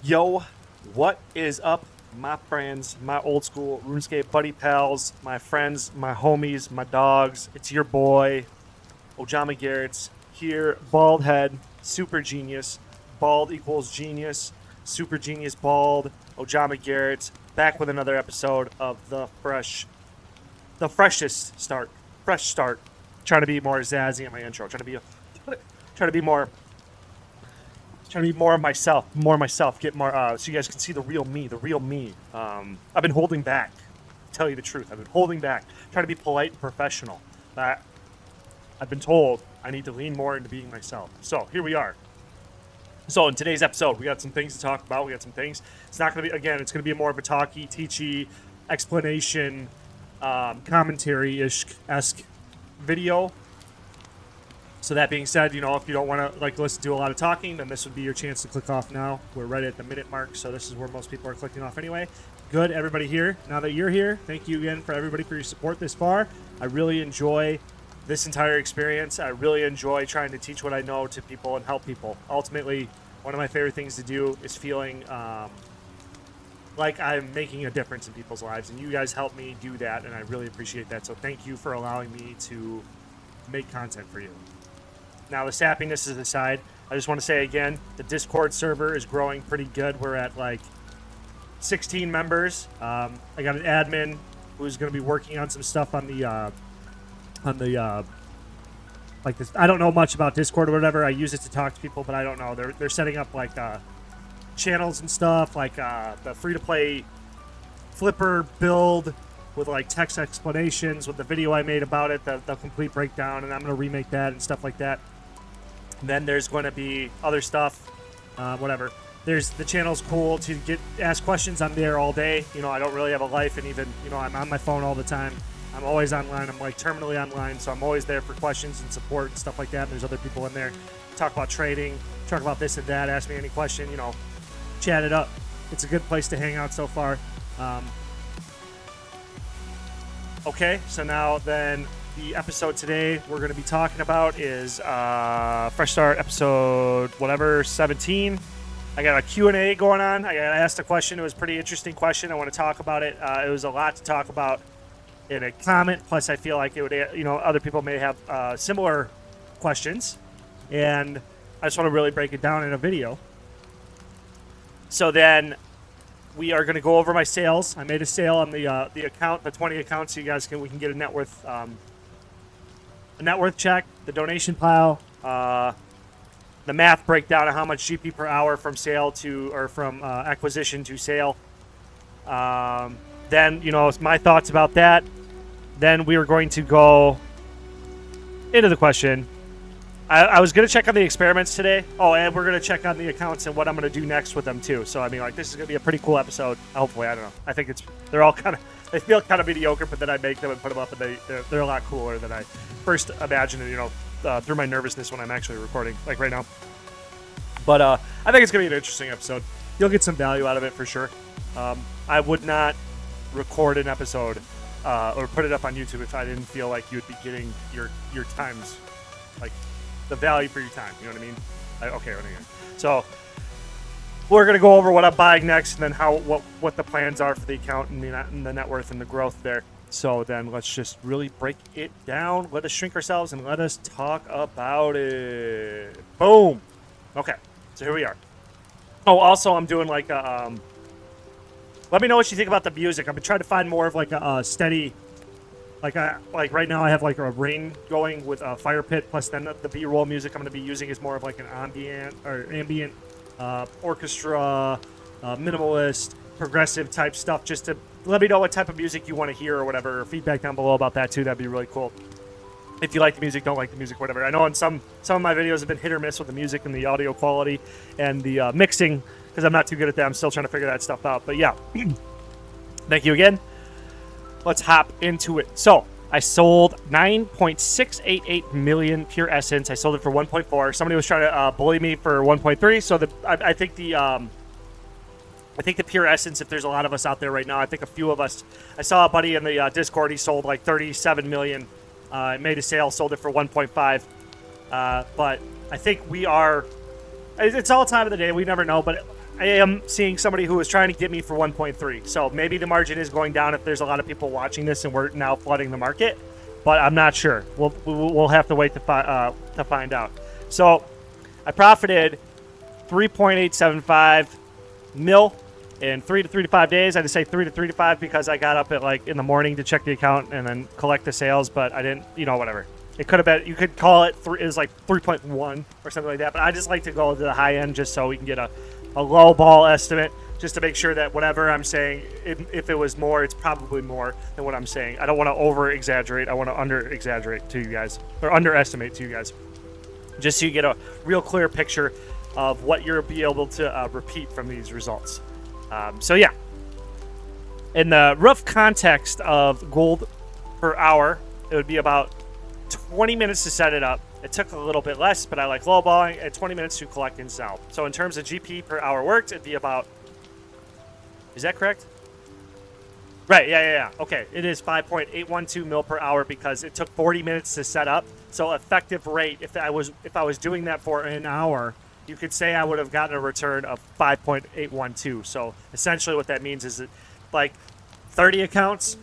Yo, what is up, my friends, my old school RuneScape buddy pals, my friends, my homies, my dogs? It's your boy, Ojama Garrett's here, bald head, super genius, bald equals genius, super genius bald, Ojama Garrett's back with another episode of the freshest start, fresh start. Trying to be more zazzy in my intro, trying to be more trying to be more myself, get more, so you guys can see the real me. I've been holding back, to tell you the truth. I've been holding back, trying to be polite and professional. But I've been told I need to lean more into being myself. So here we are. So in today's episode, we got some things to talk about. We got some things. It's not going to be, again, it's going to be more of a talky, teachy, explanation, commentary-ish-esque video. So that being said, if you don't want to listen to a lot of talking, then this would be your chance to click off now. We're right at the minute mark, so this is where most people are clicking off anyway. Good, everybody here. Now that you're here, thank you again for everybody for your support this far. I really enjoy this entire experience. I really enjoy trying to teach what I know to people and help people. Ultimately, one of my favorite things to do is feeling like I'm making a difference in people's lives, and you guys help me do that, and I really appreciate that. So thank you for allowing me to make content for you. Now, the sappiness is aside, I just want to say again, the Discord server is growing pretty good. We're at 16 members. I got an admin who's going to be working on some stuff on the this. I don't know much about Discord or whatever. I use it to talk to people, but I don't know. They're setting up channels and stuff, the free-to-play Flipper build with text explanations with the video I made about it, the complete breakdown, and I'm going to remake that and stuff like that. And then there's going to be other stuff, whatever. There's the channel's cool to ask questions. I'm there all day. I don't really have a life, and even I'm on my phone all the time. I'm always online. I'm terminally online, so I'm always there for questions and support and stuff like that. And there's other people in there. Talk about trading, talk about this and that. Ask me any question. Chat it up. It's a good place to hang out so far. Okay, so now then the episode today we're going to be talking about is Fresh Start episode 17. I got a Q&A going on. I got asked a question. It was a pretty interesting question. I want to talk about it. It was a lot to talk about in a comment. Plus, I feel like it would, other people may have similar questions. And I just want to really break it down in a video. So then we are going to go over my sales. I made a sale on the account, the 20 accounts, so you guys we can get a net worth check, the donation pile, the math breakdown of how much GP per hour from sale to from acquisition to sale. Then my thoughts about that. Then we are going to go into the question. I was going to check on the experiments today. Oh, and we're going to check on the accounts and what I'm going to do next with them, too. So, this is going to be a pretty cool episode. Hopefully, I don't know. I think they're all they feel kind of mediocre, but then I make them and put them up, and they're a lot cooler than I first imagined, through my nervousness when I'm actually recording, right now. But I think it's going to be an interesting episode. You'll get some value out of it for sure. I would not record an episode or put it up on YouTube if I didn't feel like you would be getting your times, the value for your time, you know what I mean? Okay. So we're going to go over what I'm buying next, and then what the plans are for the account and the net worth and the growth there. So then let's just really break it down. Let us shrink ourselves and let us talk about it. Boom. Okay, so here we are. Oh, also I'm doing let me know what you think about the music. I've been trying to find more of a steady. Right now I have a rain going with a fire pit, plus then the B-roll music I'm going to be using is more of an ambient orchestra, minimalist, progressive type stuff. Just to let me know what type of music you want to hear or whatever. Feedback down below about that too. That'd be really cool. If you like the music, don't like the music, whatever. I know some of my videos have been hit or miss with the music and the audio quality and the mixing, because I'm not too good at that. I'm still trying to figure that stuff out. But yeah, thank you again. Let's hop into it. So I sold 9.688 million pure essence. I sold it for 1.4. Somebody was trying to bully me for 1.3. So I think the pure essence, if there's a lot of us out there right now, I think a few of us. I saw a buddy in the Discord. He sold 37 million. Made a sale, sold it for 1.5. But I think we are. It's all time of the day. We never know, but I am seeing somebody who is trying to get me for 1.3. So maybe the margin is going down if there's a lot of people watching this and we're now flooding the market, but I'm not sure. We'll have to wait to find out. So I profited 3.875 mil in 3 to 5 days. I just say 3 to 5 because I got up at like in the morning to check the account and then collect the sales, but I didn't, whatever. It could have been, you could call it, it was like 3.1 or something like that, but I just like to go to the high end just so we can get a low ball estimate, just to make sure that whatever I'm saying, if it was more, it's probably more than what I'm saying. I don't want to over exaggerate. I want to under exaggerate to you guys, or underestimate to you guys, just so you get a real clear picture of what you'll be able to repeat from these results. So yeah, in the rough context of gold per hour, it would be about 20 minutes to set it up. It took a little bit less, but I like lowballing, and 20 minutes to collect and sell. So in terms of GP per hour worked, it'd be about, is that correct? Right, yeah. Okay, it is 5.812 mil per hour because it took 40 minutes to set up. So effective rate, if I was doing that for an hour, you could say I would have gotten a return of 5.812. So essentially what that means is that like 30 accounts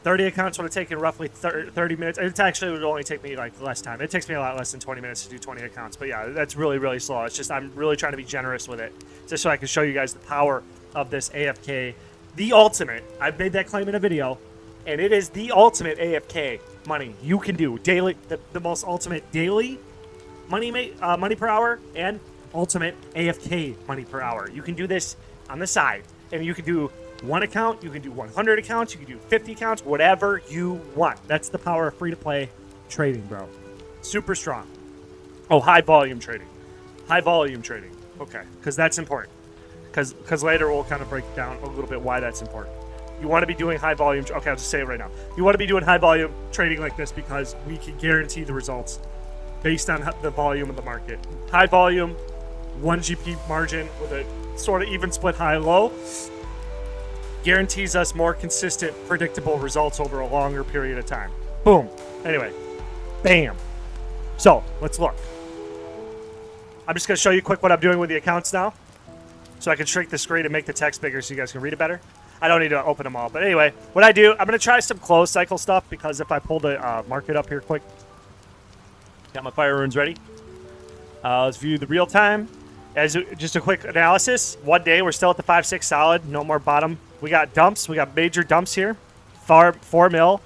would have taken roughly 30 minutes. It actually would only take me like less time. It takes me a lot less than 20 minutes to do 20 accounts. But yeah, that's really, really slow. It's just I'm really trying to be generous with it just so I can show you guys the power of this AFK. The ultimate. I've made that claim in a video, and it is the ultimate AFK money you can do. Daily, the most ultimate daily money per hour and ultimate AFK money per hour. You can do this on the side, and you can do one account, you can do 100 accounts, you can do 50 accounts, whatever you want. That's the power of free-to-play trading, bro. Super strong. Oh, high volume trading. Okay, because that's important. Because later we'll kind of break down a little bit why that's important. You want to be doing high volume. Okay, I'll just say it right now. You want to be doing high volume trading like this because we can guarantee the results based on the volume of the market. High volume, 1 GP margin with a sort of even split high-low guarantees us more consistent, predictable results over a longer period of time. Boom. Anyway, bam. So let's look. I'm just going to show you quick what I'm doing with the accounts now, so I can shrink the screen and make the text bigger so you guys can read it better. I don't need to open them all, but anyway, what I do, I'm going to try some closed cycle stuff because if I pull the market up here quick, got my fire runes ready. Let's view the real time. As just a quick analysis, one day we're still at the 5-6 solid, no more bottom. We got dumps. We got major dumps here. 4 mil,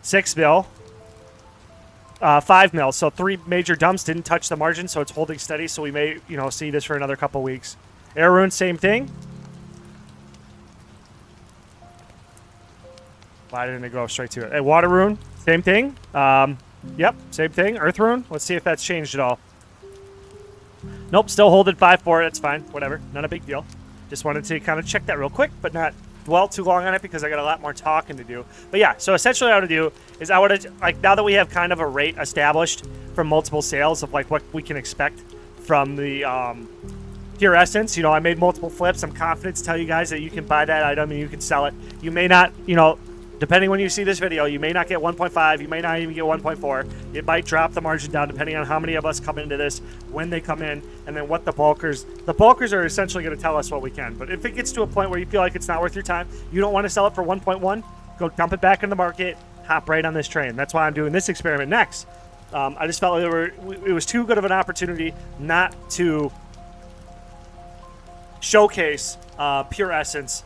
6 mil, 5 mil. So 3 major dumps didn't touch the margin, so it's holding steady. So we may, see this for another couple weeks. Air rune, same thing. Why didn't it go straight to it? Hey, water rune, same thing. Yep, same thing. Earth rune. Let's see if that's changed at all. Nope, still holding 5-4. That's fine. Whatever. Not a big deal. Just wanted to kind of check that real quick, but not dwell too long on it because I got a lot more talking to do. But yeah, so essentially what I would do is I would, like, now that we have kind of a rate established from multiple sales of, like, what we can expect from the pure essence, I made multiple flips. I'm confident to tell you guys that you can buy that item and you can sell it. You may not, depending when you see this video, you may not get 1.5, you may not even get 1.4. It might drop the margin down depending on how many of us come into this, when they come in, and then what the bulkers are essentially going to tell us what we can. But if it gets to a point where you feel like it's not worth your time, you don't want to sell it for 1.1, go dump it back in the market, hop right on this train. That's why I'm doing this experiment next. I just felt like it was too good of an opportunity not to showcase pure essence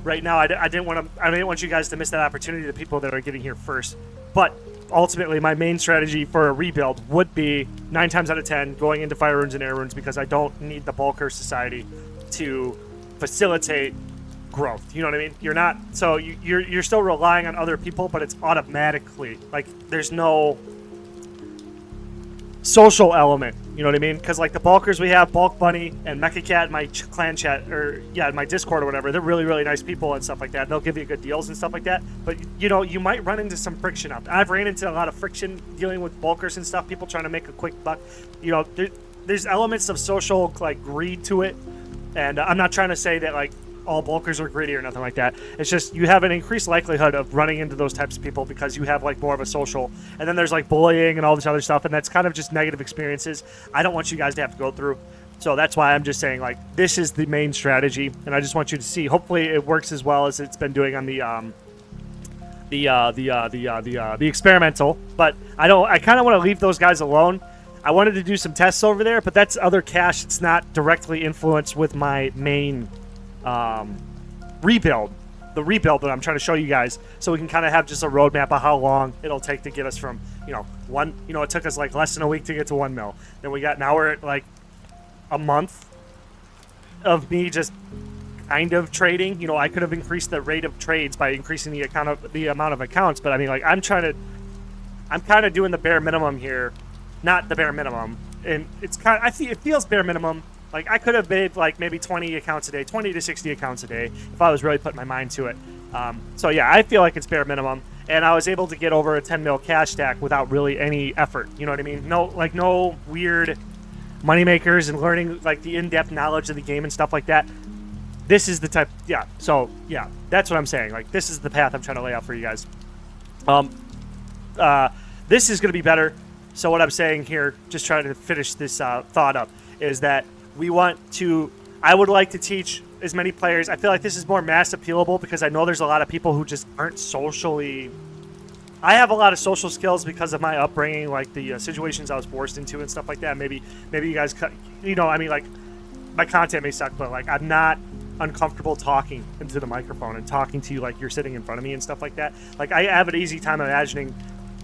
right now. I didn't want you guys to miss that opportunity, the people that are getting here first. But ultimately, my main strategy for a rebuild would be 9 times out of 10 going into fire runes and air runes because I don't need the bulker society to facilitate growth. You know what I mean? You're still relying on other people, but it's automatically like there's no social element, you know what I mean? Because like the bulkers we have, Bulk Bunny and Mecha Cat, my clan chat, or yeah, my Discord or whatever, they're really, really nice people and stuff like that. And they'll give you good deals and stuff like that. But you might run into some friction out there. I've ran into a lot of friction dealing with bulkers and stuff. People trying to make a quick buck. There's elements of social like greed to it, and I'm not trying to say that like all bulkers are greedy or nothing like that. It's just you have an increased likelihood of running into those types of people because you have like more of a social, and then there's like bullying and all this other stuff, and that's kind of just negative experiences I don't want you guys to have to go through. So that's why I'm just saying, like, this is the main strategy, and I just want you to see. Hopefully, it works as well as it's been doing on the experimental. But I kind of want to leave those guys alone. I wanted to do some tests over there, but that's other cache. It's not directly influenced with my main rebuild. The rebuild that I'm trying to show you guys, so we can kind of have just a roadmap of how long it'll take to get us from, it took us like less than a week to get to 1 mil. Then now we're at like a month of me just kind of trading. I could have increased the rate of trades by increasing the amount of accounts, but I mean, like, I'm kind of doing the bare minimum here, not the bare minimum, and it's kind of, it feels bare minimum. Like, I could have made like maybe 20 accounts a day, 20 to 60 accounts a day if I was really putting my mind to it. So yeah, I feel like it's bare minimum, and I was able to get over a 10 mil cash stack without really any effort. You know what I mean? No weird money makers and learning like the in-depth knowledge of the game and stuff like that. This is the type, yeah. So yeah, that's what I'm saying. Like, this is the path I'm trying to lay out for you guys. This is going to be better. So what I'm saying here, just trying to finish this thought up, is that I would like to teach as many players. I feel like this is more mass appealable because I know there's a lot of people who just aren't socially. I have a lot of social skills because of my upbringing, like the situations I was forced into and stuff like that. Maybe you guys, I mean, like, my content may suck, but like, I'm not uncomfortable talking into the microphone and talking to you like you're sitting in front of me and stuff like that. Like, I have an easy time imagining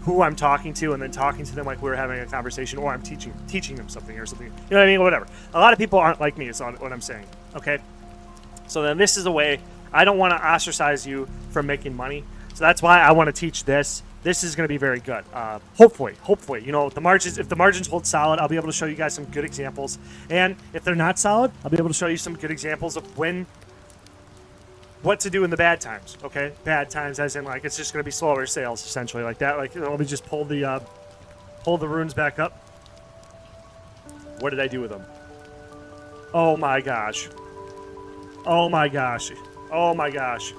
who I'm talking to and then talking to them like we're having a conversation, or I'm teaching them something or something. You know what I mean? Whatever. A lot of people aren't like me, is what I'm saying. Okay? So then this is a way. I don't want to ostracize you from making money. So that's why I want to teach this. This is going to be very good. Hopefully, if the margins hold solid, I'll be able to show you guys some good examples. And if they're not solid, I'll be able to show you some good examples of what to do in the bad times. Okay, bad times as in like it's just going to be slower sales, essentially, like that. Like, let me just pull the runes back up. What did I do with them? Oh my gosh. Oh my gosh. Oh my gosh.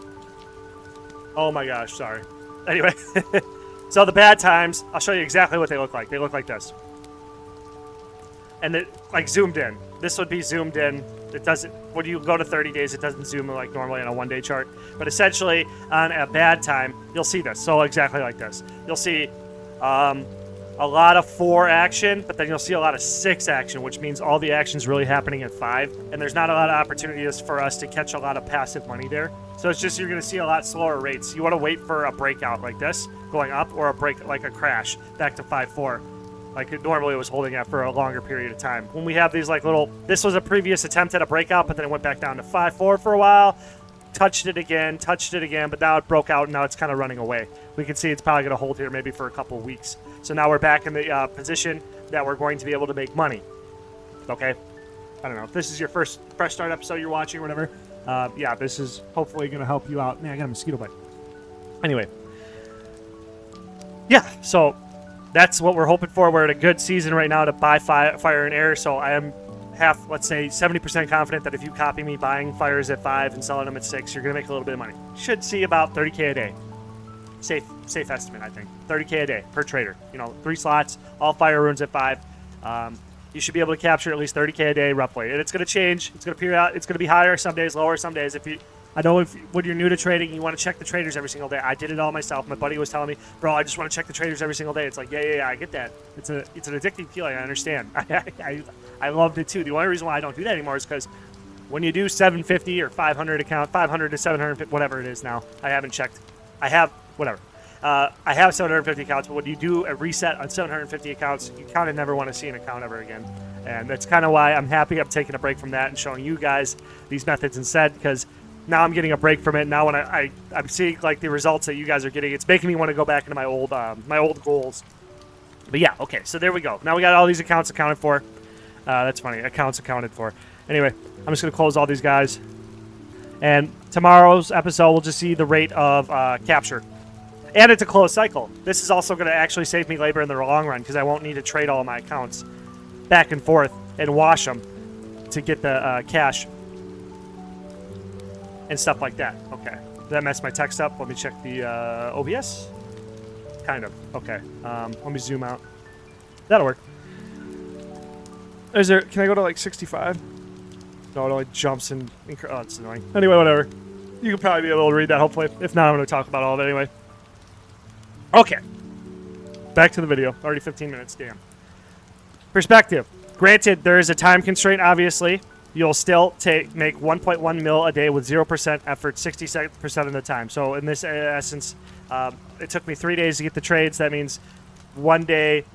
Oh my gosh. Sorry. Anyway. So the bad times, I'll show you exactly what they look like. They look like this. And it, like, zoomed in. This would be zoomed in. It doesn't, when you go to 30 days, it doesn't zoom in like normally on a one-day chart. But essentially, on a bad time, you'll see this. So exactly like this. You'll see a lot of 4 action, but then you'll see a lot of 6 action, which means all the action's really happening at 5. And there's not a lot of opportunities for us to catch a lot of passive money there. So it's just, you're going to see a lot slower rates. You want to wait for a breakout like this, going up, or like a crash back to 5.4. Like it normally was holding at for a longer period of time. When we have these like little, this was a previous attempt at a breakout, but then it went back down to 5.4 for a while, touched it again, but now it broke out and now it's kind of running away. We can see it's probably going to hold here maybe for a couple weeks. So now we're back in the position that we're going to be able to make money. Okay? I don't know. If this is your first Fresh Start episode you're watching or whatever, yeah, this is hopefully going to help you out. Man, I got a mosquito bite. Anyway. Yeah, so that's what we're hoping for. We're at a good season right now to buy fire and air, so I am let's say 70% confident that if you copy me buying fires at 5 and selling them at 6, you're going to make a little bit of money. Should see about 30K a day. Safe estimate, I think. 30K a day per trader. 3 slots, all fire runes at 5. You should be able to capture at least 30K a day roughly. And it's going to change. It's going to period out. It's going to be higher some days, lower some days. I know when you're new to trading, you want to check the traders every single day. I did it all myself. My buddy was telling me, bro, I just want to check the traders every single day. It's like, yeah, I get that. It's an addicting feeling. I understand. I loved it too. The only reason why I don't do that anymore is because when you do 750 or 500 account, 500 to 750, whatever it is now, I haven't checked. I have 750 accounts, but when you do a reset on 750 accounts, you kind of never want to see an account ever again. And that's kind of why I'm happy I'm taking a break from that and showing you guys these methods instead, because now I'm getting a break from it. Now when I'm seeing like the results that you guys are getting, it's making me want to go back into my old goals. But yeah, okay, so there we go. Now we got all these accounts accounted for. That's funny, accounts accounted for. Anyway, I'm just going to close all these guys. And tomorrow's episode, we'll just see the rate of capture. And it's a closed cycle. This is also going to actually save me labor in the long run because I won't need to trade all of my accounts back and forth and wash them to get the cash and stuff like that. Okay. Did that mess my text up? Let me check the OBS. Kind of. Okay. Let me zoom out. That'll work. Is there? Can I go to like 65? No, it only jumps and... Oh, it's annoying. Anyway, whatever. You could probably be able to read that, hopefully. If not, I'm going to talk about all of it anyway. Okay. Back to the video. Already 15 minutes. Damn. Perspective. Granted, there is a time constraint, obviously. You'll still make 1.1 mil a day with 0% effort 60% of the time. So in this essence, it took me 3 days to get the trades. That means 1 day...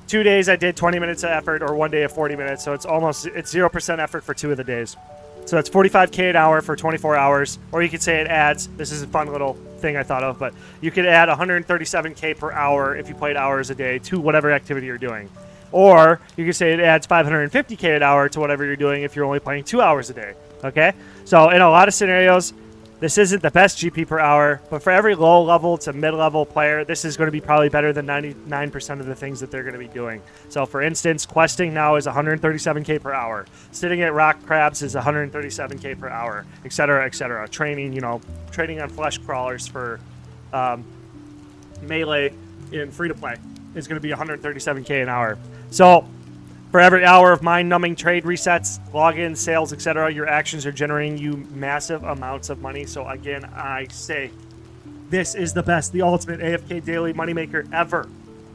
2 days I did 20 minutes of effort, or 1 day of 40 minutes. So it's 0% effort for 2 of the days. So that's 45K an hour for 24 hours. Or you could say it adds, this is a fun little thing I thought of, but you could add 137K per hour if you played hours a day to whatever activity you're doing. Or you could say it adds 550K an hour to whatever you're doing if you're only playing 2 hours a day. Okay? So in a lot of scenarios, this isn't the best GP per hour, but for every low-level to mid-level player, this is going to be probably better than 99% of the things that they're going to be doing. So, for instance, questing now is 137K per hour. Sitting at rock crabs is 137K per hour, etc., etc. Training, training on flesh crawlers for melee in free-to-play is going to be 137K an hour. So, for every hour of mind-numbing trade resets, logins, sales, etc., your actions are generating you massive amounts of money. So again, I say this is the best, the ultimate AFK daily moneymaker ever.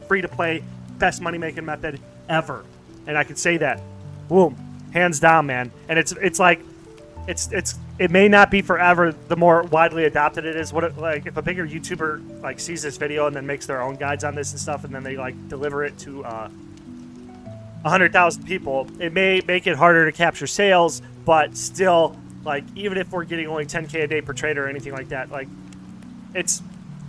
Free-to-play, best money-making method ever. And I can say that. Boom. Hands down, man. And it's like, it may not be forever the more widely adopted it is. Like if a bigger YouTuber like sees this video and then makes their own guides on this and stuff, and then they like deliver it to 100,000 people, it may make it harder to capture sales, but still, like, even if we're getting only 10K a day per trader or anything like that, like, it's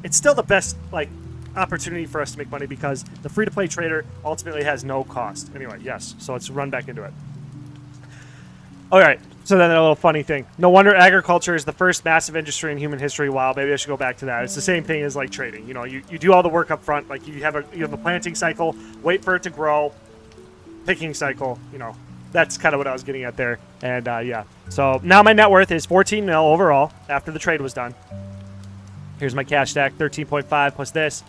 still the best, like, opportunity for us to make money because the free-to-play trader ultimately has no cost. Anyway, yes, so let's run back into it. All right, so then a little funny thing. No wonder agriculture is the first massive industry in human history. Wow, maybe I should go back to that. It's the same thing as, like, trading. You do all the work up front. Like, you have a planting cycle, wait for it to grow, picking cycle, that's kind of what I was getting at there. And yeah, so now my net worth is 14 mil overall after the trade was done. Here's my cash stack, 13.5 plus this.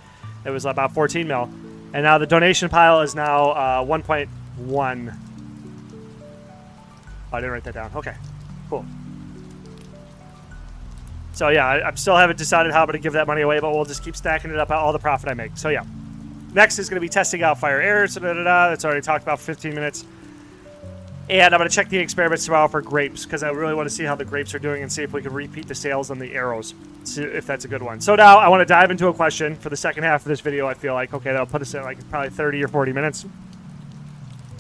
It was about 14 mil. And now the donation pile is now 1.1. Oh, I didn't write that down. Okay, cool. So yeah, I still haven't decided how I'm going to give that money away, but we'll just keep stacking it up all the profit I make. So yeah. Next is going to be testing out fire errors. That's already talked about for 15 minutes. And I'm going to check the experiments tomorrow for grapes because I really want to see how the grapes are doing and see if we can repeat the sales on the arrows, see if that's a good one. So now I want to dive into a question for the second half of this video. I feel like, okay, that'll put us at like probably 30 or 40 minutes.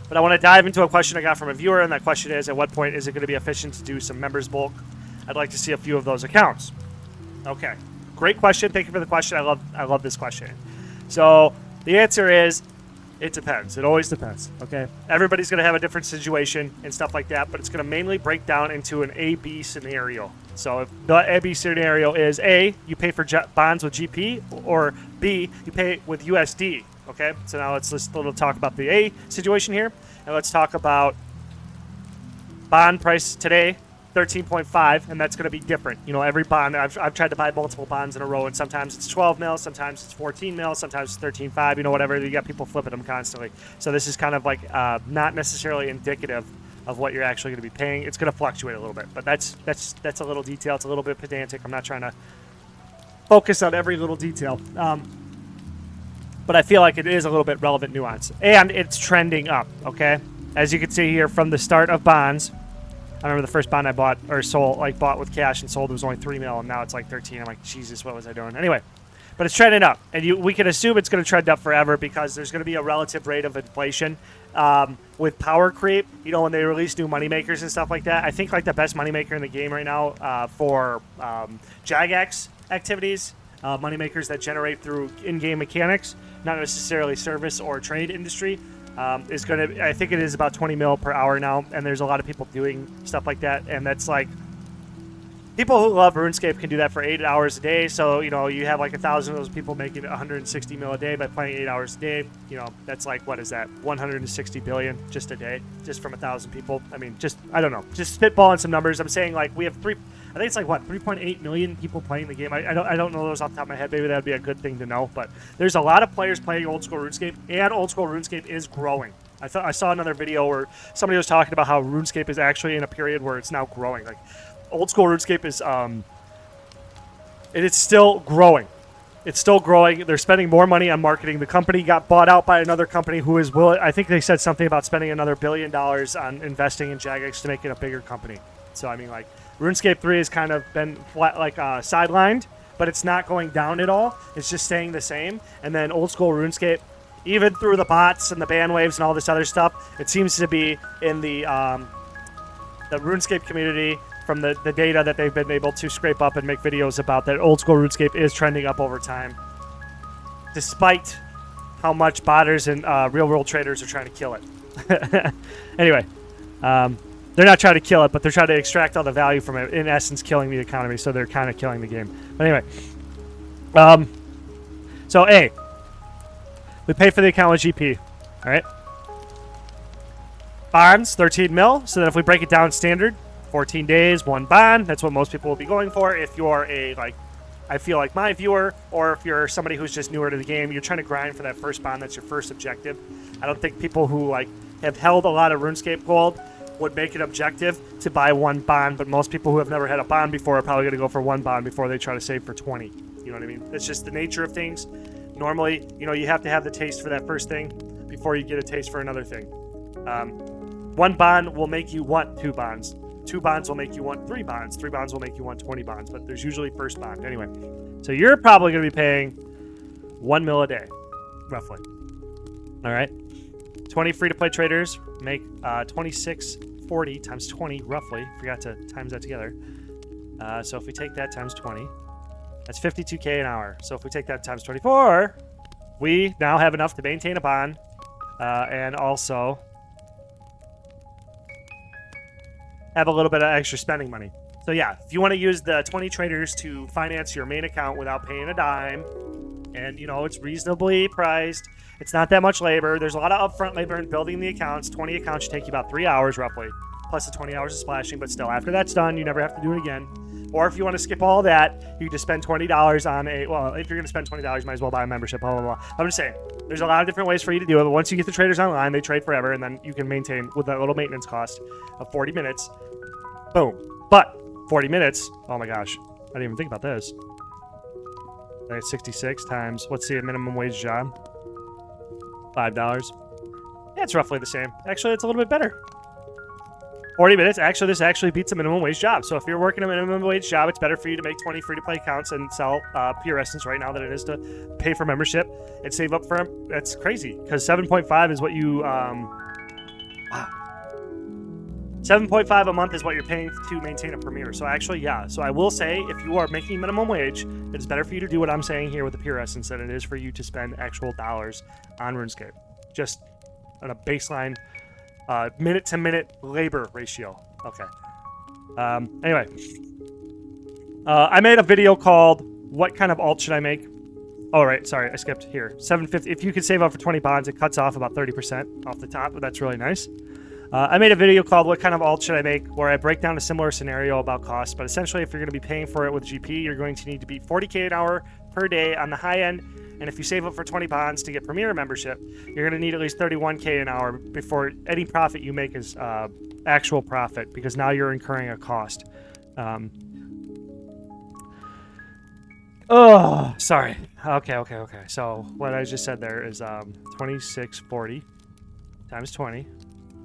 But I want to dive into a question I got from a viewer, and that question is, at what point is it going to be efficient to do some members bulk? I'd like to see a few of those accounts. Okay, great question. Thank you for the question. I love this question. So the answer is, it depends. It always depends, okay? Everybody's going to have a different situation and stuff like that, but it's going to mainly break down into an A-B scenario. So if the A-B scenario is A, you pay for bonds with GP, or B, you pay with USD, okay? So now let's just talk about the A situation here, and let's talk about bond price today, 13.5, and that's going to be different. Every bond, I've tried to buy multiple bonds in a row, and sometimes it's 12 mil, sometimes it's 14 mil, sometimes it's 13.5, whatever. You got people flipping them constantly. So this is kind of like not necessarily indicative of what you're actually going to be paying. It's going to fluctuate a little bit, but that's a little detail. It's a little bit pedantic. I'm not trying to focus on every little detail. But I feel like it is a little bit relevant nuance. And it's trending up, okay? As you can see here, from the start of bonds, I remember the first bond I bought or sold, bought with cash and sold, it was only 3 mil, and now it's like 13. I'm like, Jesus, what was I doing? Anyway, but it's trending up, and we can assume it's going to trend up forever because there's going to be a relative rate of inflation with power creep. When they release new moneymakers and stuff like that, I think like the best moneymaker in the game right now for Jagex activities, moneymakers that generate through in-game mechanics, not necessarily service or trade industry. Is going to, I think it is about 20 mil per hour now, and there's a lot of people doing stuff like that, and that's like, people who love RuneScape can do that for 8 hours a day, so, you have like 1,000 of those people making 160 mil a day by playing 8 hours a day. That's like, what is that, 160 billion just a day, just from 1,000 people. I mean, I don't know, just spitballing some numbers. I'm saying, like, we have I think it's like, what, 3.8 million people playing the game. I don't know those off the top of my head. Maybe that would be a good thing to know. But there's a lot of players playing old school RuneScape, and old school RuneScape is growing. I saw another video where somebody was talking about how RuneScape is actually in a period where it's now growing. Like old school RuneScape is it's still growing. It's still growing. They're spending more money on marketing. The company got bought out by another company who is willing. I think they said something about spending another $1 billion on investing in Jagex to make it a bigger company. So I mean, like RuneScape 3 has kind of been flat, like sidelined, but it's not going down at all. It's just staying the same. And then old school RuneScape, even through the bots and the ban waves and all this other stuff, it seems to be in the RuneScape community. From the data that they've been able to scrape up and make videos about, that old school RuneScape is trending up over time, despite how much botters and real world traders are trying to kill it. Anyway, they're not trying to kill it, but they're trying to extract all the value from it, in essence killing the economy, so they're kind of killing the game. But anyway, so A, we pay for the account with GP, all right? Bonds, 13 mil, so that if we break it down standard, 14 days, 1 bond. That's what most people will be going for. If you're a, like, I feel like my viewer, or if you're somebody who's just newer to the game, you're trying to grind for that first bond. That's your first objective. I don't think people who, like, have held a lot of RuneScape gold would make it objective to buy 1 bond, but most people who have never had a bond before are probably going to go for 1 bond before they try to save for 20. You know what I mean? It's just the nature of things. Normally, you know, you have to have the taste for that first thing before you get a taste for another thing. 1 bond will make you want 2 bonds. 2 bonds will make you want 3 bonds. 3 bonds will make you want 20 bonds, but there's usually first bond. Anyway, so you're probably going to be paying 1 mil a day, roughly. All right. 20 free-to-play traders make 2640 times 20, roughly. Forgot to times that together. So if we take that times 20, that's 52K an hour. So if we take that times 24, we now have enough to maintain a bond and also have a little bit of extra spending money. So yeah, if you want to use the 20 traders to finance your main account without paying a dime, and you know, it's reasonably priced, it's not that much labor, there's a lot of upfront labor in building the accounts. 20 accounts should take you about 3 hours roughly, plus the 20 hours of splashing, but still, after that's done, you never have to do it again. Or if you want to skip all that, you just spend $20 on a, well, if you're going to spend $20, you might as well buy a membership, blah, blah, blah. I'm just saying, there's a lot of different ways for you to do it, but once you get the traders online, they trade forever, and then you can maintain with that little maintenance cost of 40 minutes. Boom. But 40 minutes, oh my gosh, I didn't even think about this. That's 66 times, what's the minimum wage job? $5. Yeah, it's roughly the same. Actually, it's a little bit better. 40 minutes, actually, this actually beats a minimum wage job. So if you're working a minimum wage job, it's better for you to make 20 free-to-play accounts and sell Pure Essence right now than it is to pay for membership and save up for them. That's crazy, because 7.5 is what you, wow. 7.5 a month is what you're paying to maintain a Premier. So actually, yeah. So I will say, if you are making minimum wage, it's better for you to do what I'm saying here with the Pure Essence than it is for you to spend actual dollars on RuneScape. Just on a baseline minute-to-minute labor ratio. Okay. Anyway. I made a video called, what kind of alt should I make? Oh, right. Sorry, I skipped here. 750. If you could save up for 20 bonds, it cuts off about 30% off the top, but that's really nice. I made a video called What Kind of Alt Should I Make, where I break down a similar snenario about cost, but essentially if you're going to be paying for it with GP, you're going to need to beat 40K an hour per day on the high end, and if you save up for 20 bonds to get Premier membership, you're going to need at least 31K an hour before any profit you make is actual profit, because now you're incurring a cost. Oh, sorry. Okay. So what I just said there is 2640 times 20.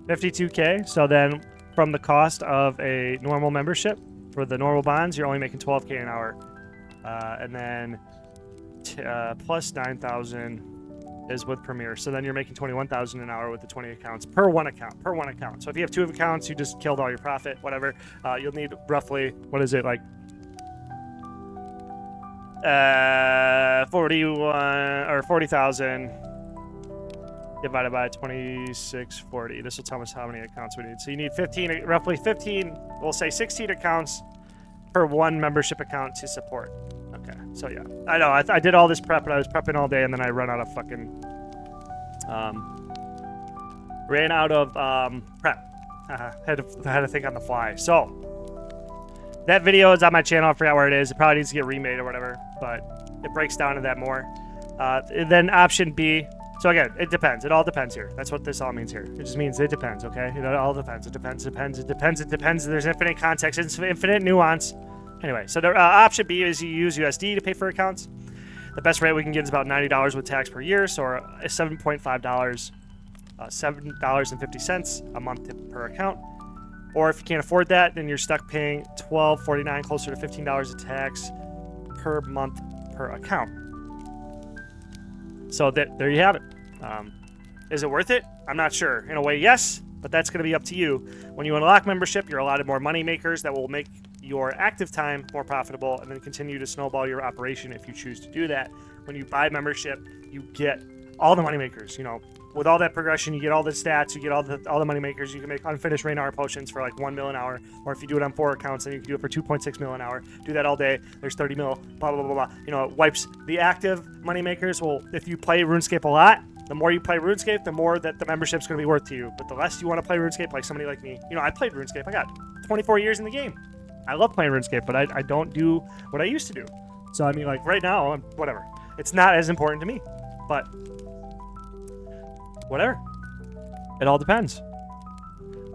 52K. So then from the cost of a normal membership for the normal bonds, you're only making 12K an hour. And then plus 9,000 is with Premier. So then you're making 21,000 an hour with the 20 accounts per one account. So if you have 2 accounts, you just killed all your profit, whatever. You'll need roughly, what is it, like 41 or 40,000 divided by 2640. This will tell us how many accounts we need. So you need 15, roughly 15, we'll say 16 accounts per 1 membership account to support. Okay, so yeah. I know, I did all this prep, and I was prepping all day, and then I ran out of fucking, prep. Had to think on the fly. So, that video is on my channel. I forgot where it is. It probably needs to get remade or whatever, but it breaks down to that more. Then option B, So again, it depends. It all depends here. That's what this all means here. It just means it depends, okay? It all depends. It depends. There's infinite context, infinite nuance. Anyway, so the option B is you use USD to pay for accounts. The best rate we can get is about $90 with tax per year, so $7.5, $7.50 a month per account. Or if you can't afford that, then you're stuck paying $12.49, closer to $15 of tax per month per account. So there you have it. Is it worth it? I'm not sure. In a way, yes, but that's going to be up to you. When you unlock membership, you're allotted more money makers that will make your active time more profitable and then continue to snowball your operation if you choose to do that. When you buy membership, you get all the money makers. You know, with all that progression, you get all the stats, you get all the money makers. You can make unfinished rain hour potions for like 1 mil an hour, or if you do it on 4 accounts, then you can do it for 2.6 mil an hour. Do that all day. There's 30 mil. Blah blah blah blah. You know, it wipes the active money makers. Well, if you play RuneScape a lot, the more you play RuneScape, the more that the membership's going to be worth to you. But the less you want to play RuneScape, like somebody like me, you know, I played RuneScape. I got 24 years in the game. I love playing RuneScape, but I don't do what I used to do. So I mean, like right now, whatever. It's not as important to me, but whatever. It all depends.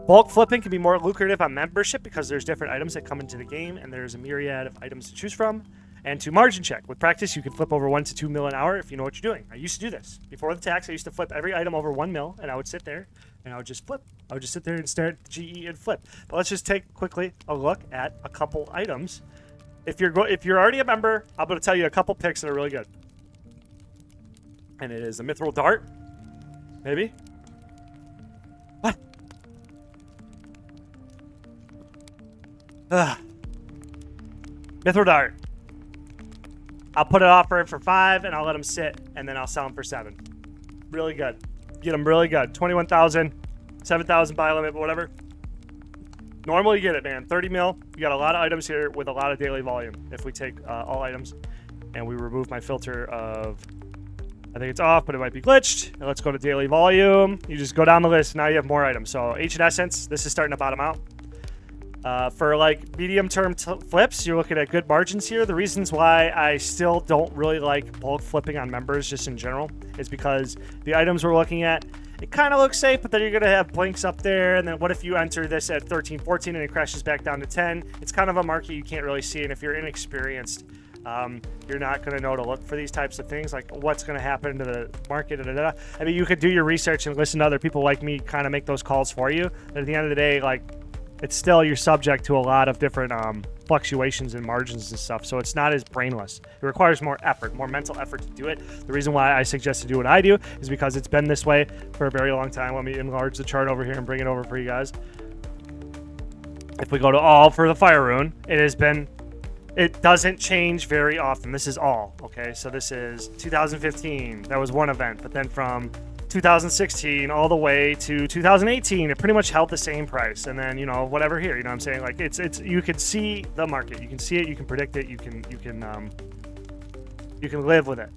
Bulk flipping can be more lucrative on membership because there's different items that come into the game, and there's a myriad of items to choose from. And to margin check. With practice, you can flip over 1 to 2 mil an hour if you know what you're doing. I used to do this. Before the tax, I used to flip every item over 1 mil, and I would sit there, and I would just flip. I would just sit there and stare at the GE and flip. But let's just take quickly a look at a couple items. If you're already a member, I'm going to tell you a couple picks that are really good. And it is a Mithril Dart. Maybe? What? Mithril Dart. I'll put it offer for 5, and I'll let them sit, and then I'll sell them for 7. Really good. Get them really good. 21,000, 7,000 buy limit, but whatever. Normally you get it, man. 30 mil. You got a lot of items here with a lot of daily volume. If we take all items, and we remove my filter of, I think it's off, but it might be glitched. And let's go to daily volume. You just go down the list. Now you have more items. So Ancient Essence, this is starting to bottom out. For like medium-term flips, you're looking at good margins here. The reasons why I still don't really like bulk flipping on members just in general is because the items we're looking at, it kind of looks safe, but then you're going to have blinks up there. And then what if you enter this at 13, 14 and it crashes back down to 10? It's kind of a market you can't really see. And if you're inexperienced, you're not going to know to look for these types of things, like what's going to happen to the market. I mean, you could do your research and listen to other people like me kind of make those calls for you. But at the end of the day, like, it's still, you're subject to a lot of different fluctuations and margins and stuff, so it's not as brainless. It requires more effort, more mental effort to do it. The reason why I suggest to do what I do is because it's been this way for a very long time. Let me enlarge the chart over here and bring it over for you guys. If we go to all for the Fire Rune, it doesn't change very often. This is all, okay? So this is 2015. That was one event, but then from 2016 all the way to 2018, it pretty much held the same price. And then, you know, whatever here, you know what I'm saying? Like it's you can see the market, you can see it, you can predict it, you can live with it.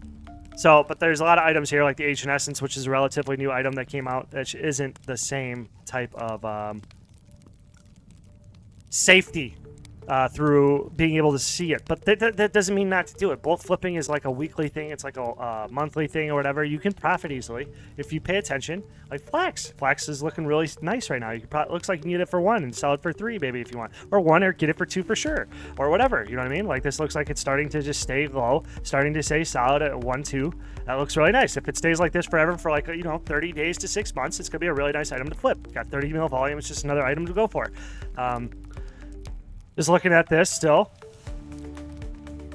So, but there's a lot of items here like the Ancient Essence, which is a relatively new item that came out that isn't the same type of safety through being able to see it, but that doesn't mean not to do it. Bulk flipping is like a weekly thing. It's like a monthly thing or whatever. You can profit easily if you pay attention. Like Flax is looking really nice right now. You can looks like you can get it for 1 and sell it for 3, maybe if you want, or 1 or get it for 2 for sure, or whatever. You know what I mean? Like this looks like it's starting to just stay low, starting to stay solid at 1, 2. That looks really nice. If it stays like this forever for like 30 days to 6 months, it's gonna be a really nice item to flip. Got 30 mil volume. It's just another item to go for. Just looking at this still.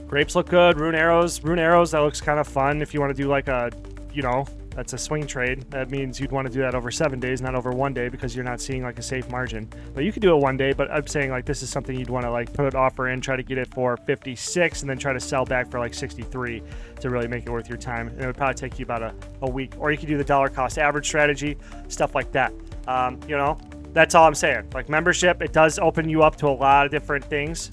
Grapes look good. Rune arrows, that looks kind of fun. If you want to do like a, that's a swing trade. That means you'd want to do that over 7 days, not over 1 day, because you're not seeing like a safe margin. But you could do it 1 day, but I'm saying like this is something you'd want to like put an offer in, try to get it for 56, and then try to sell back for like 63 to really make it worth your time. And it would probably take you about a week. Or you could do the dollar cost average strategy, stuff like that. That's all I'm saying. Like membership, it does open you up to a lot of different things.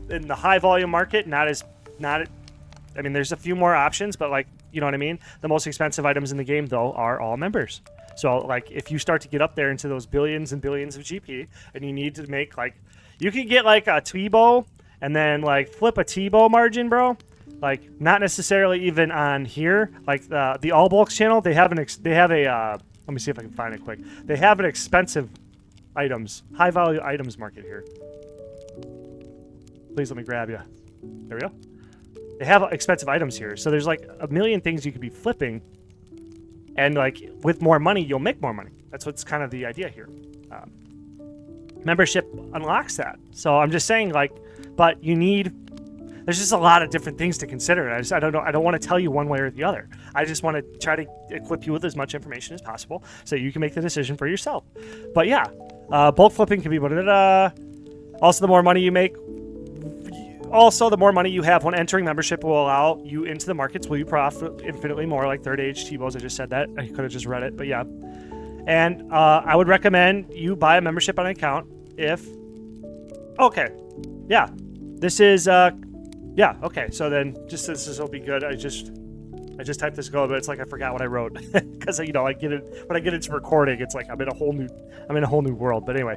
In the high volume market, there's a few more options, but like, you know what I mean? The most expensive items in the game though are all members. So like if you start to get up there into those billions and billions of GP and you need to make like, you can get like a T-bow and then like flip a T-bow margin, bro. Like, not necessarily even on here. Like the All Bulks channel, they have a let me see if I can find it quick. They have an expensive items, high value items market here. Please let me grab you. There we go. They have expensive items here, so there's like a million things you could be flipping, and like with more money, you'll make more money. That's what's kind of the idea here. Membership unlocks that. So I'm just saying, like, but you need. There's just a lot of different things to consider. I don't know. I don't want to tell you one way or the other. I just want to try to equip you with as much information as possible so you can make the decision for yourself. But yeah, bulk flipping can be one of it. Also, the more money you make. Also, the more money you have when entering membership will allow you into the markets. Will you profit infinitely more? Like Third Age T-Bows, I just said that. I could have just read it, but yeah. And I would recommend you buy a membership on an account if. Okay, yeah, this is. Yeah, okay, so then just this will be good. I just typed this go, but it's like I forgot what I wrote because you know I get it when I get into recording. It's like I'm in a whole new world. But anyway,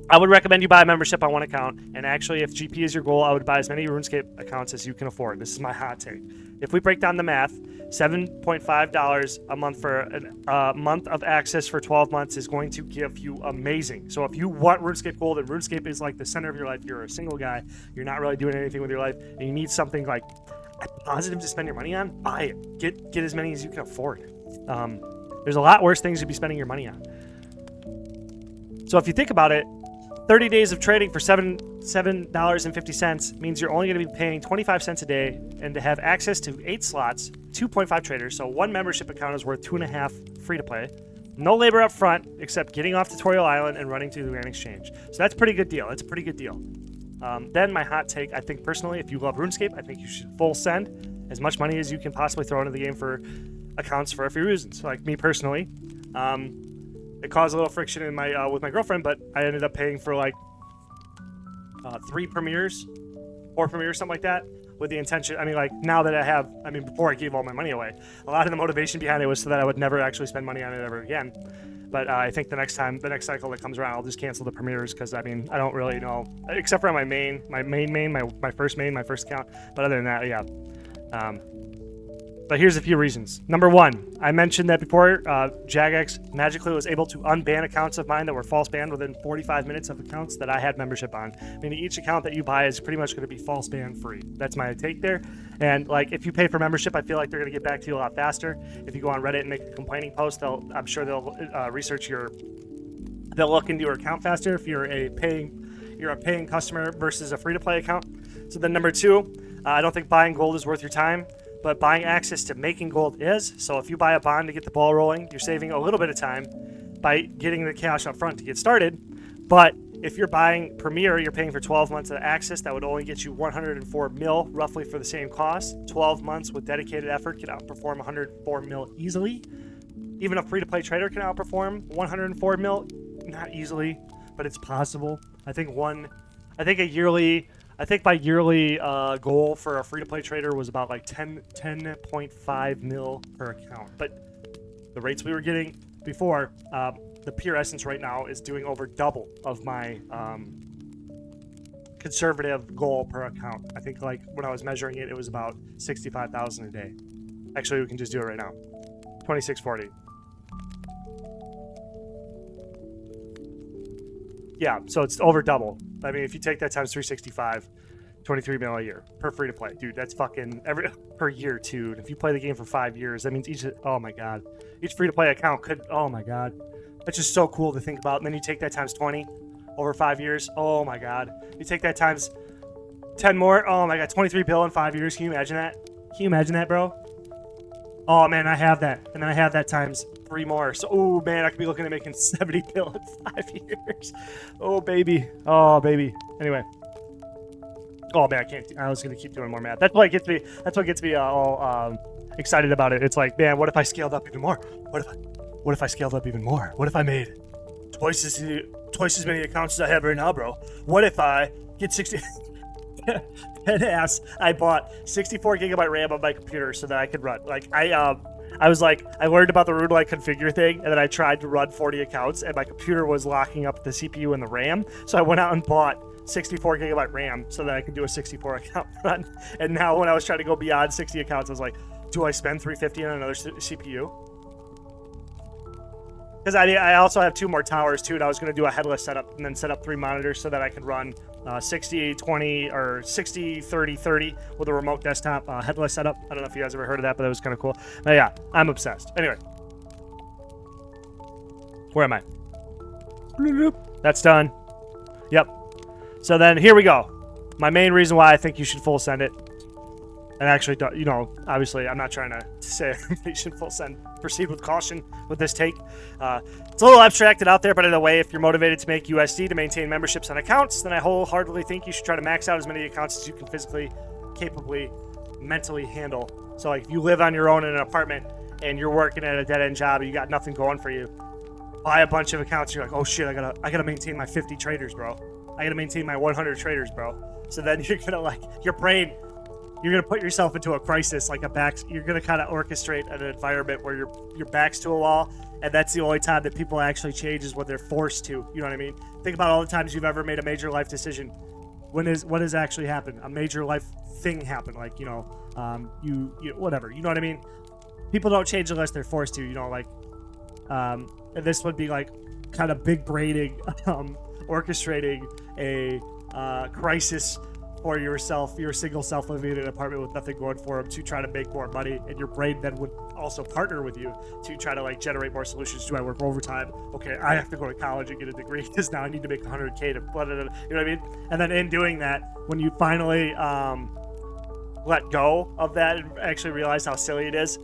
I would recommend you buy a membership on one account. And actually, if GP is your goal, I would buy as many RuneScape accounts as you can afford. This is my hot take. If we break down the math, $7.5 a month for a month of access for 12 months is going to give you amazing. So if you want RuneScape Gold and RuneScape is like the center of your life, you're a single guy, you're not really doing anything with your life, and you need something like positive to spend your money on, buy it. Get as many as you can afford. There's a lot worse things to be spending your money on. So if you think about it, 30 days of trading for $7.50 means you're only going to be paying 25 cents a day, and to have access to 8 slots, 2.5 traders, so one membership account is worth 2.5 free to play. No labor up front except getting off Tutorial Island and running to the Grand Exchange. So that's a pretty good deal. That's a pretty good deal. Then my hot take, I think personally, if you love RuneScape, I think you should full send as much money as you can possibly throw into the game for accounts for a few reasons. So like me personally, it caused a little friction in my with my girlfriend, but I ended up paying for like 4 premieres, something like that, with the intention. I mean, like now that before I gave all my money away, a lot of the motivation behind it was so that I would never actually spend money on it ever again. But I think the next cycle that comes around, I'll just cancel the premieres because I don't really know, except for on my first account. But other than that, yeah. But here's a few reasons. Number one, I mentioned that before, Jagex magically was able to unban accounts of mine that were false banned within 45 minutes of accounts that I had membership on. Meaning each account that you buy is pretty much going to be false ban free. That's my take there. And like, if you pay for membership, I feel like they're going to get back to you a lot faster. If you go on Reddit and make a complaining post, I'm sure they'll they'll look into your account faster if you're a paying customer versus a free-to-play account. So then number two, I don't think buying gold is worth your time. But buying access to making gold is. So if you buy a bond to get the ball rolling, you're saving a little bit of time by getting the cash up front to get started. But if you're buying Premier, you're paying for 12 months of access. That would only get you 104 mil roughly for the same cost. 12 months with dedicated effort can outperform 104 mil easily. Even a free-to-play trader can outperform 104 mil, not easily, but it's possible. I think my yearly goal for a free-to-play trader was about like 10.5 mil per account. But the rates we were getting before, the Pure Essence right now is doing over double of my conservative goal per account. I think like when I was measuring it, it was about 65,000 a day. Actually, we can just do it right now. 2640. Yeah, so it's over double. I mean, if you take that times 365, 23 mil a year per free to play, dude. That's fucking per year, dude. If you play the game for 5 years, that means each free to play account could. Oh my god, that's just so cool to think about. And then you take that times 20 over 5 years. Oh my god, you take that times 10 more. Oh my god, 23 bill in 5 years. Can you imagine that? Can you imagine that, bro? Oh man, I have that, and then I have that times 3 more. So, oh man, I could be looking at making 70 bill in 5 years. Oh baby, oh baby. Anyway, oh man, I can't. I was gonna keep doing more math. That's what gets me. That's what gets me all excited about it. It's like, man, what if I scaled up even more? What if I scaled up even more? What if I made twice as many accounts as I have right now, bro? What if I get 60? Ass, I bought 64 gigabyte RAM on my computer so that I could run. Like I was like, I learned about the RuneLite configure thing, and then I tried to run 40 accounts, and my computer was locking up the CPU and the RAM. So I went out and bought 64 gigabyte RAM so that I could do a 64 account run. And now when I was trying to go beyond 60 accounts, I was like, do I spend 350 on another CPU? Because I also have 2 more towers too, and I was going to do a headless setup and then set up 3 monitors so that I could run 60-20 or 60-30-30 with a remote desktop headless setup. I don't know if you guys ever heard of that, but that was kind of cool. But yeah, I'm obsessed. Anyway, where am I? That's done. Yep. So then here we go. My main reason why I think you should full send it. And actually, you know, obviously, I'm not trying to say you should full send. Proceed with caution with this take. It's a little abstracted out there, but in a way, if you're motivated to make USD to maintain memberships on accounts, then I wholeheartedly think you should try to max out as many accounts as you can physically, capably, mentally handle. So, like, if you live on your own in an apartment and you're working at a dead-end job and you got nothing going for you, buy a bunch of accounts. You're like, oh shit, I gotta maintain my 50 traders, bro. I gotta maintain my 100 traders, bro. So then you're gonna, like, your brain. You're gonna put yourself into a crisis, like you're gonna kind of orchestrate an environment where your back's to a wall, and that's the only time that people actually change is when they're forced to. You know what I mean? Think about all the times you've ever made a major life decision. What has actually happened? A major life thing happened, like, you know, you whatever. You know what I mean? People don't change unless they're forced to. You know, like, and this would be like kind of big braining, orchestrating a crisis for yourself, your single self living in an apartment with nothing going for them to try to make more money, and your brain then would also partner with you to try to, like, generate more solutions. Do I work overtime? Okay, I have to go to college and get a degree because now I need to make 100K to blah, blah, blah, you know what I mean? And then in doing that, when you finally let go of that and actually realize how silly it is,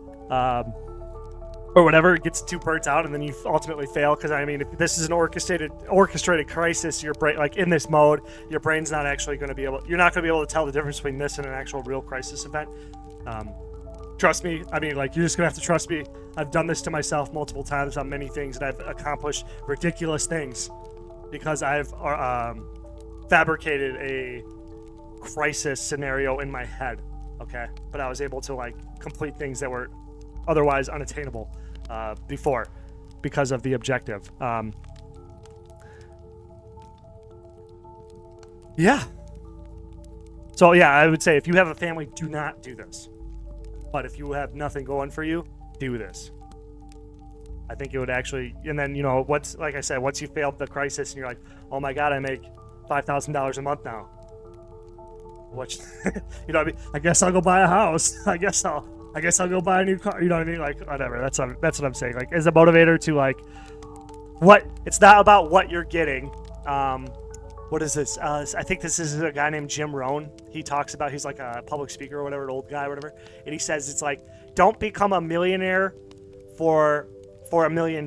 or whatever, it gets too burnt out, and then you ultimately fail. Because I mean, if this is an orchestrated crisis, your brain, like in this mode, your brain's not actually going to be able. You're not going to be able to tell the difference between this and an actual real crisis event. Trust me. I mean, like, you're just going to have to trust me. I've done this to myself multiple times on many things, and I've accomplished ridiculous things because I've fabricated a crisis scenario in my head. Okay, but I was able to, like, complete things that were otherwise unattainable before because of the objective. Yeah. So yeah, I would say if you have a family, do not do this. But if you have nothing going for you, do this. I think it would actually, and then, you know, like I said, once you failed the crisis and you're like, oh my God, I make $5,000 a month now. Which, you know what I mean? I guess I'll go buy a house. I guess I'll go buy a new car. You know what I mean? Like, whatever. That's what I'm saying. Like, as a motivator to, like, it's not about what you're getting. What is this? I think this is a guy named Jim Rohn. He talks about, he's like a public speaker or whatever, an old guy or whatever. And he says, it's like, don't become a millionaire for $1 million.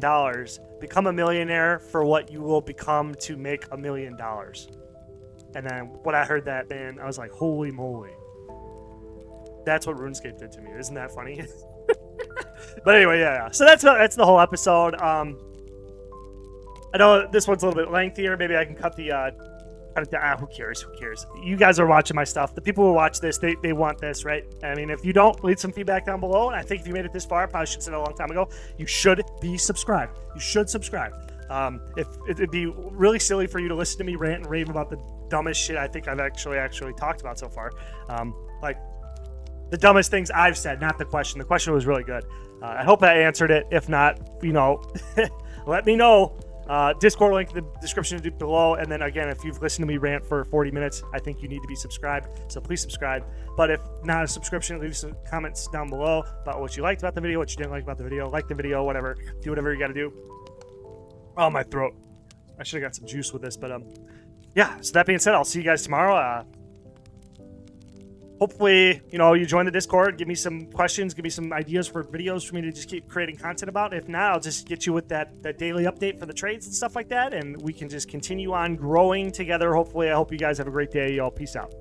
Become a millionaire for what you will become to make $1 million. And then when I heard that, man, I was like, holy moly. That's what RuneScape did to me. Isn't that funny? But anyway, yeah. So that's the whole episode. I know this one's a little bit lengthier. Maybe I can cut the who cares? You guys are watching my stuff. The people who watch this, they want this, right? I mean, if you don't, leave some feedback down below. And I think if you made it this far, I probably should have said it a long time ago, you should be subscribed. You should subscribe. If it'd be really silly for you to listen to me rant and rave about the dumbest shit I think I've actually talked about so far. Like the dumbest things I've said, not the question. The question was really good. I hope I answered it. If not, you know, let me know. Discord link in the description below. And then again, if you've listened to me rant for 40 minutes, I think you need to be subscribed. So please subscribe. But if not a subscription, leave some comments down below about what you liked about the video, what you didn't like about the video, like the video, whatever. Do whatever you got to do. Oh, my throat. I should have got some juice with this, but yeah. So that being said, I'll see you guys tomorrow. Hopefully, you know, you join the Discord, give me some questions, give me some ideas for videos for me to just keep creating content about. If not, I'll just get you with that daily update for the trades and stuff like that, and we can just continue on growing together. Hopefully, I hope you guys have a great day. Y'all, peace out.